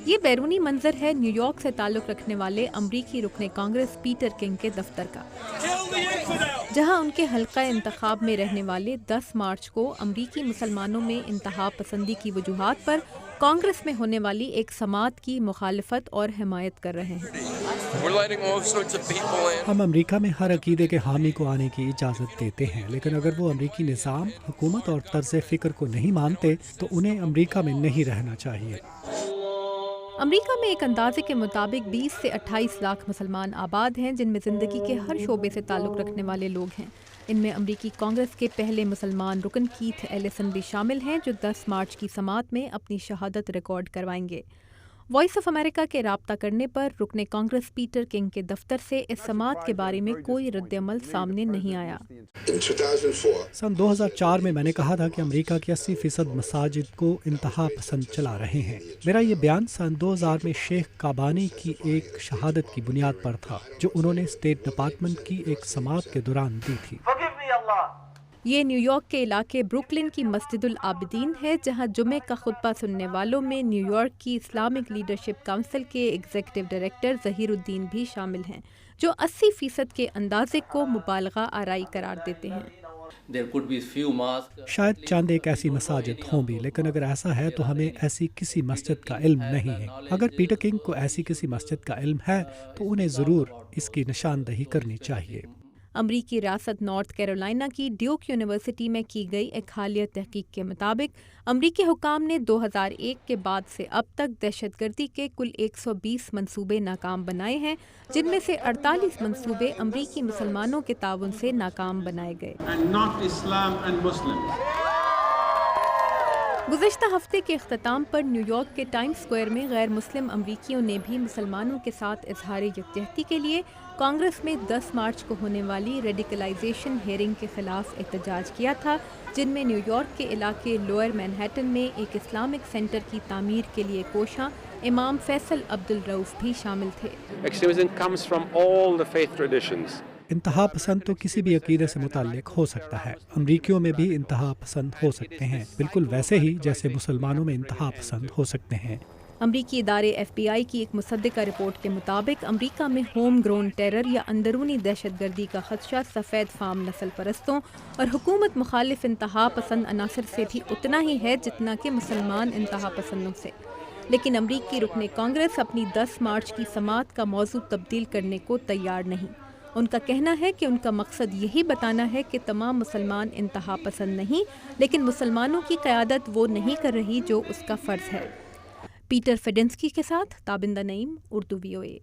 یہ بیرونی منظر ہے نیو یارک سے تعلق رکھنے والے امریکی رکن کانگریس پیٹر کنگ کے دفتر کا، جہاں ان کے حلقہ انتخاب میں رہنے والے 10 مارچ کو امریکی مسلمانوں میں انتہا پسندی کی وجوہات پر کانگریس میں ہونے والی ایک سماعت کی مخالفت اور حمایت کر رہے ہیں۔ ہم امریکہ میں ہر عقیدے کے حامی کو آنے کی اجازت دیتے ہیں، لیکن اگر وہ امریکی نظام، حکومت اور طرز فکر کو نہیں مانتے تو انہیں امریکہ میں نہیں رہنا چاہیے۔ امریکہ میں ایک اندازے کے مطابق 20 سے 28 لاکھ مسلمان آباد ہیں، جن میں زندگی کے ہر شعبے سے تعلق رکھنے والے لوگ ہیں۔ ان میں امریکی کانگریس کے پہلے مسلمان رکن کیتھ ایلیسن بھی شامل ہیں، جو 10 مارچ کی سماعت میں اپنی شہادت ریکارڈ کروائیں گے۔ وائس آف امریکہ کے رابطہ کرنے پر رکن کانگریس پیٹر کنگ کے دفتر سے اس سماعت کے بارے میں کوئی رد عمل سامنے نہیں آیا۔ سن 2004 میں نے کہا تھا کہ امریکہ کی 80% مساجد کو انتہا پسند چلا رہے ہیں۔ میرا یہ بیان سن 2000 میں شیخ کابانی کی ایک شہادت کی بنیاد پر تھا، جو انہوں نے اسٹیٹ ڈپارٹمنٹ کی ایک سماعت کے دوران دی تھی۔ یہ نیو یارک کے علاقے بروکلن کی مسجد العابدین ہے، جہاں جمعے کا خطبہ سننے والوں میں نیو یارک کی اسلامک لیڈرشپ کونسل کے ایگزیکٹو ڈائریکٹر ظہیر الدین بھی شامل ہیں، جو 80% کے اندازے کو مبالغہ آرائی قرار دیتے ہیں۔ شاید چند ایک ایسی مساجد ہوں بھی، لیکن اگر ایسا ہے تو ہمیں ایسی کسی مسجد کا علم نہیں ہے۔ اگر پیٹر کنگ کو ایسی کسی مسجد کا علم ہے تو انہیں ضرور اس کی نشاندہی کرنی چاہیے۔ امریکی ریاست نارتھ کیرولائنا کی ڈیوک یونیورسٹی میں کی گئی ایک حالیہ تحقیق کے مطابق امریکی حکام نے 2001 کے بعد سے اب تک دہشت گردی کے کل 120 منصوبے ناکام بنائے ہیں، جن میں سے 48 منصوبے امریکی مسلمانوں کے تعاون سے ناکام بنائے گئے۔ گزشتہ ہفتے کے اختتام پر نیو یارک کے ٹائمز اسکوائر میں غیر مسلم امریکیوں نے بھی مسلمانوں کے ساتھ اظہار یکجہتی کے لیے کانگریس میں 10 مارچ کو ہونے والی ریڈیکلائزیشن ہیئرنگ کے خلاف احتجاج کیا تھا، جن میں نیو یارک کے علاقے لوئر مینہٹن میں ایک اسلامک سینٹر کی تعمیر کے لیے کوشاں امام فیصل عبدالرؤف بھی شامل تھے۔ انتہا پسند تو کسی بھی عقیدے سے متعلق ہو سکتا ہے۔ امریکیوں میں بھی انتہا پسند ہو سکتے ہیں، بالکل ویسے ہی جیسے مسلمانوں میں انتہا پسند ہو سکتے ہیں۔ امریکی ادارے ایف بی آئی کی ایک مصدقہ رپورٹ کے مطابق امریکہ میں ہوم گرون ٹیرر یا اندرونی دہشت گردی کا خدشہ سفید فام نسل پرستوں اور حکومت مخالف انتہا پسند عناصر سے بھی اتنا ہی ہے جتنا کہ مسلمان انتہا پسندوں سے۔ لیکن امریکی رکن کانگریس اپنی 10 مارچ کی سماعت کا موضوع تبدیل کرنے کو تیار نہیں۔ ان کا کہنا ہے کہ ان کا مقصد یہی بتانا ہے کہ تمام مسلمان انتہا پسند نہیں، لیکن مسلمانوں کی قیادت وہ نہیں کر رہی جو اس کا فرض ہے۔ پیٹر فیڈنسکی کے ساتھ تابندہ نعیم، اردو VOA۔